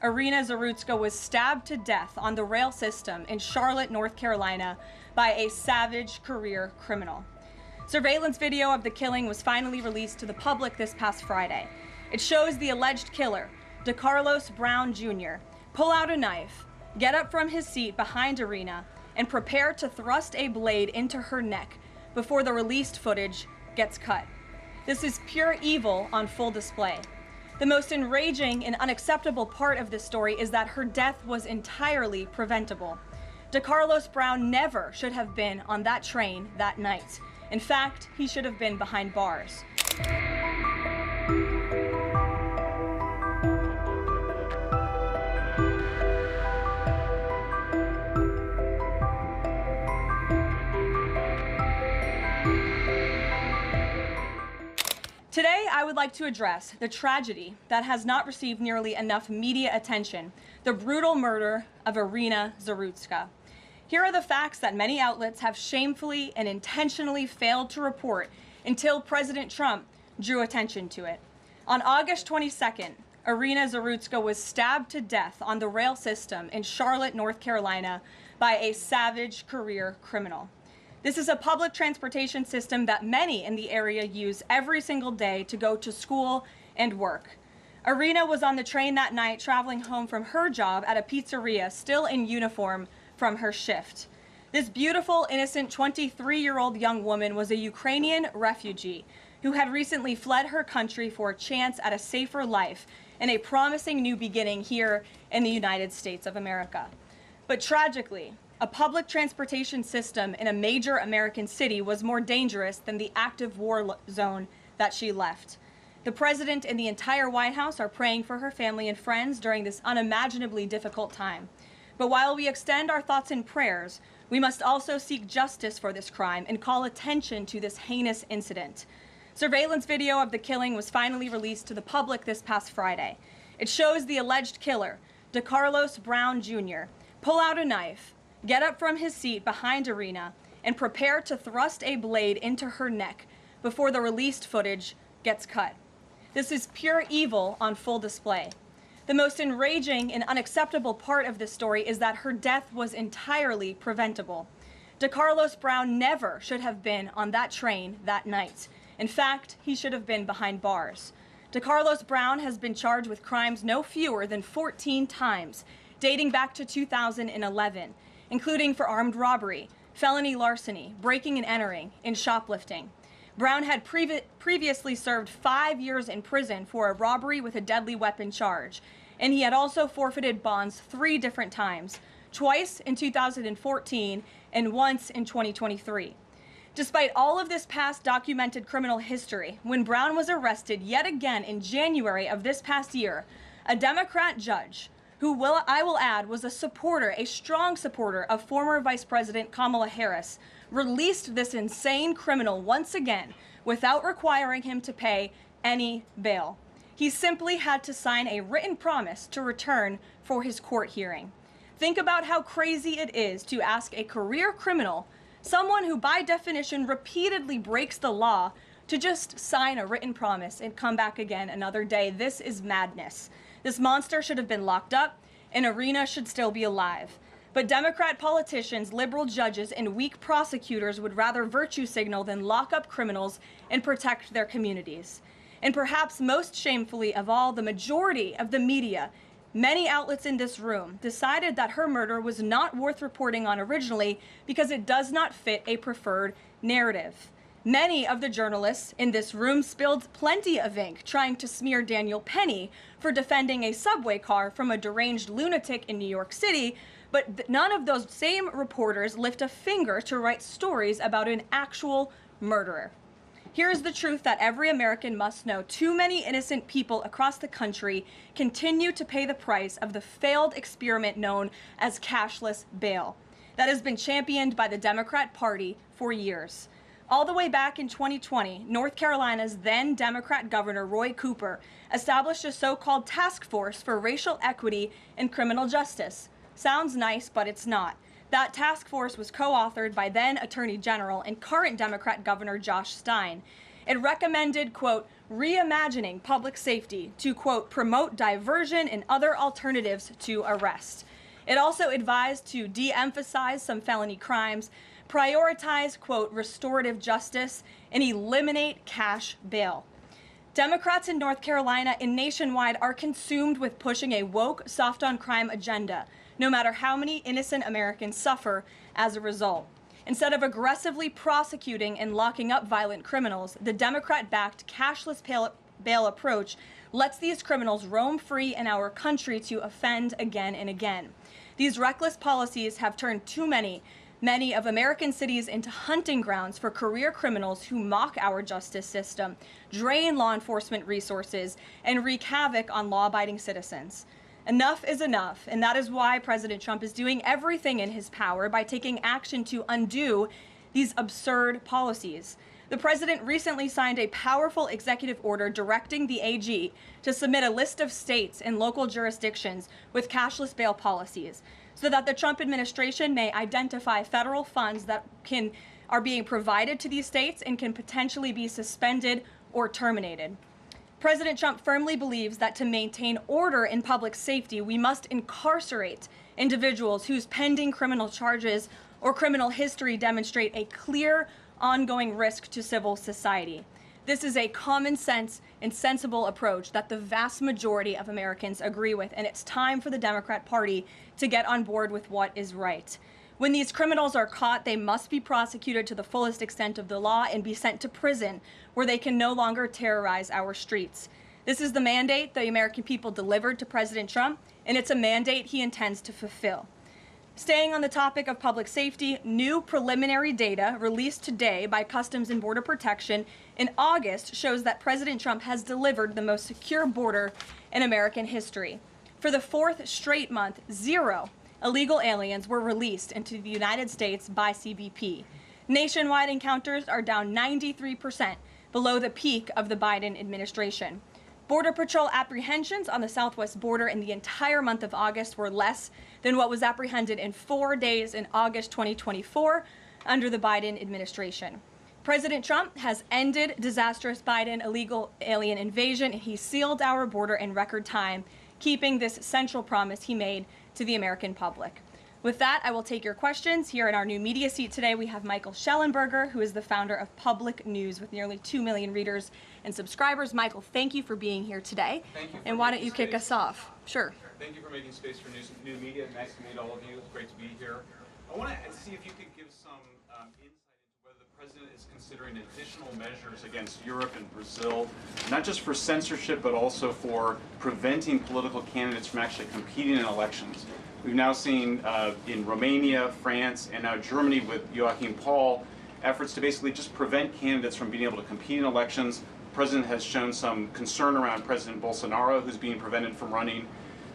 Iryna Zarutska was stabbed to death on the rail system in Charlotte, North Carolina by a savage career criminal. Surveillance video of the killing was finally released to the public this past Friday. It shows the alleged killer, DeCarlo Brown Jr., pull out a knife, get up from his seat behind Iryna, and prepare to thrust a blade into her neck before the released footage gets cut. This is pure evil on full display. The most enraging and unacceptable part of this story is that her death was entirely preventable. DeCarlo Brown never should have been on that train that night. In fact, he should have been behind bars. Today, I would like to address the tragedy that has not received nearly enough media attention, the brutal murder of Iryna Zarutska. Here are the facts that many outlets have shamefully and intentionally failed to report until President Trump drew attention to it. On August 22nd, Iryna Zarutska was stabbed to death on the rail system in Charlotte, North Carolina by a savage career criminal. This is a public transportation system that many in the area use every single day to go to school and work. Iryna was on the train that night traveling home from her job at a pizzeria, still in uniform from her shift. This beautiful, innocent 23-year-old young woman was a Ukrainian refugee who had recently fled her country for a chance at a safer life and a promising new beginning here in the United States of America. But tragically, a public transportation system in a major American city was more dangerous than the active war zone that she left. The president and the entire White House are praying for her family and friends during this unimaginably difficult time. But while we extend our thoughts and prayers, we must also seek justice for this crime and call attention to this heinous incident. Surveillance video of the killing was finally released to the public this past Friday. It shows the alleged killer, DeCarlo Brown Jr., pull out a knife, get up from his seat behind Iryna, and prepare to thrust a blade into her neck before the released footage gets cut. This is pure evil on full display. The most enraging and unacceptable part of this story is that her death was entirely preventable. DeCarlo Brown never should have been on that train that night. In fact, he should have been behind bars. DeCarlo Brown has been charged with crimes no fewer than 14 times, dating back to 2011. Including for armed robbery, felony larceny, breaking and entering, and shoplifting. Brown had previously served 5 years in prison for a robbery with a deadly weapon charge, and he had also forfeited bonds 3 different times, twice in 2014 and once in 2023. Despite all of this past documented criminal history, when Brown was arrested yet again in January of this past year, a Democrat judge, who I will add was a strong supporter of former Vice President Kamala Harris, released this insane criminal once again without requiring him to pay any bail. He simply had to sign a written promise to return for his court hearing. Think about how crazy it is to ask a career criminal, someone who by definition repeatedly breaks the law, to just sign a written promise and come back again another day. This is madness. This monster should have been locked up, and Iryna should still be alive. But Democrat politicians, liberal judges, and weak prosecutors would rather virtue signal than lock up criminals and protect their communities. And perhaps most shamefully of all, the majority of the media, many outlets in this room, decided that her murder was not worth reporting on originally because it does not fit a preferred narrative. Many of the journalists in this room spilled plenty of ink trying to smear Daniel Penny for defending a subway car from a deranged lunatic in New York City, but none of those same reporters lift a finger to write stories about an actual murderer. Here's the truth that every American must know. Too many innocent people across the country continue to pay the price of the failed experiment known as cashless bail that has been championed by the Democrat Party for years. All the way back in 2020, North Carolina's then Democrat Governor Roy Cooper established a so-called task force for racial equity and criminal justice. Sounds nice, but it's not. That task force was co-authored by then Attorney General and current Democrat Governor Josh Stein. It recommended, quote, reimagining public safety to, quote, promote diversion and other alternatives to arrest. It also advised to de-emphasize some felony crimes, prioritize, quote, restorative justice, and eliminate cash bail. Democrats in North Carolina and nationwide are consumed with pushing a woke, soft-on-crime agenda, no matter how many innocent Americans suffer as a result. Instead of aggressively prosecuting and locking up violent criminals, the Democrat-backed cashless bail approach lets these criminals roam free in our country to offend again and again. These reckless policies have turned too many of American cities into hunting grounds for career criminals who mock our justice system, drain law enforcement resources, and wreak havoc on law-abiding citizens. Enough is enough, and that is why President Trump is doing everything in his power by taking action to undo these absurd policies. The president recently signed a powerful executive order directing the AG to submit a list of states and local jurisdictions with cashless bail policies so that the Trump administration may identify federal funds that are being provided to these states and can potentially be suspended or terminated. President Trump firmly believes that to maintain order in public safety, we must incarcerate individuals whose pending criminal charges or criminal history demonstrate a clear, ongoing risk to civil society. This is a common sense and sensible approach that the vast majority of Americans agree with, and it's time for the Democrat Party to get on board with what is right. When these criminals are caught, they must be prosecuted to the fullest extent of the law and be sent to prison, where they can no longer terrorize our streets. This is the mandate the American people delivered to President Trump, and it's a mandate he intends to fulfill. Staying on the topic of public safety, new preliminary data released today by Customs and Border Protection in August shows that President Trump has delivered the most secure border in American history. For the fourth straight month, 0 illegal aliens were released into the United States by CBP. Nationwide encounters are down 93%, below the peak of the Biden administration. Border Patrol apprehensions on the southwest border in the entire month of August were less than what was apprehended in 4 days in August 2024 under the Biden administration. President Trump has ended disastrous Biden illegal alien invasion, and he sealed our border in record time, keeping this central promise he made to the American public. With that, I will take your questions. Here in our new media seat today, we have Michael Schellenberger, who is the founder of Public News with nearly 2 million readers and subscribers. Michael, thank you for being here today. Thank you. And why don't you kick us off? Sure. Thank you for making space for new media. Nice to meet all of you. It's great to be here. I want to see if you could give some insight into whether the president is considering additional measures against Europe and Brazil, not just for censorship, but also for preventing political candidates from actually competing in elections. We've now seen in Romania, France, and now Germany with Joachim Paul, efforts to basically just prevent candidates from being able to compete in elections. The president has shown some concern around President Bolsonaro, who's being prevented from running.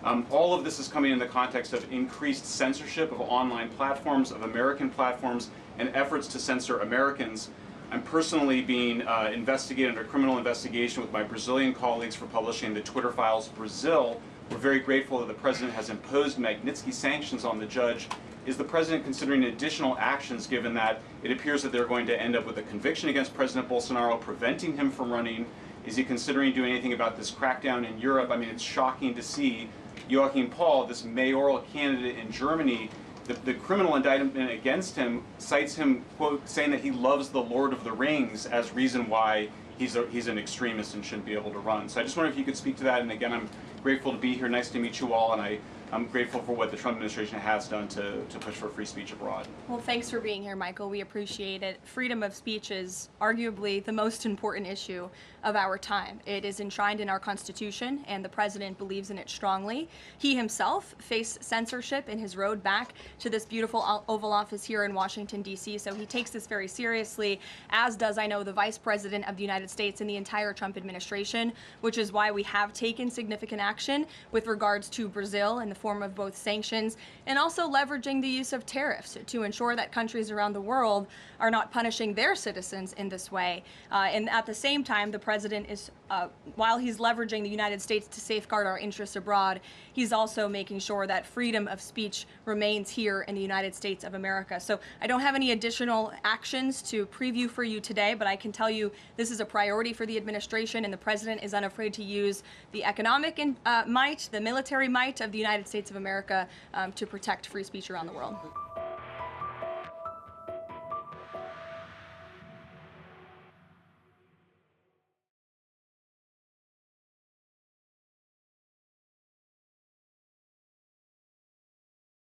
All of this is coming in the context of increased censorship of online platforms, of American platforms, and efforts to censor Americans. I'm personally being investigated under criminal investigation with my Brazilian colleagues for publishing the Twitter Files Brazil. We're very grateful that the president has imposed Magnitsky sanctions on the judge. Is the president considering additional actions, given that it appears that they're going to end up with a conviction against President Bolsonaro, preventing him from running? Is he considering doing anything about this crackdown in Europe? I mean, it's shocking to see Joachim Paul, this mayoral candidate in Germany, the criminal indictment against him cites him, quote, saying that he loves the Lord of the Rings as reason why he's an extremist and shouldn't be able to run. So I just wonder if you could speak to that. And again, I'm grateful to be here. Nice to meet you all. And I'm grateful for what the Trump administration has done to push for free speech abroad. Well, thanks for being here, Michael. We appreciate it. Freedom of speech is arguably the most important issue of our time. It is enshrined in our Constitution, and the president believes in it strongly. He himself faced censorship in his road back to this beautiful Oval Office here in Washington, D.C., so he takes this very seriously, as does, I know, the Vice President of the United States and the entire Trump administration, which is why we have taken significant action with regards to Brazil in the form of both sanctions and also leveraging the use of tariffs to ensure that countries around the world are not punishing their citizens in this way. And at the same time, the president is while he's leveraging the United States to safeguard our interests abroad, he's also making sure that freedom of speech remains here in the United States of America. So I don't have any additional actions to preview for you today, but I can tell you this is a priority for the administration, and the president is unafraid to use the economic might, the military might of the United States of America to protect free speech around the world.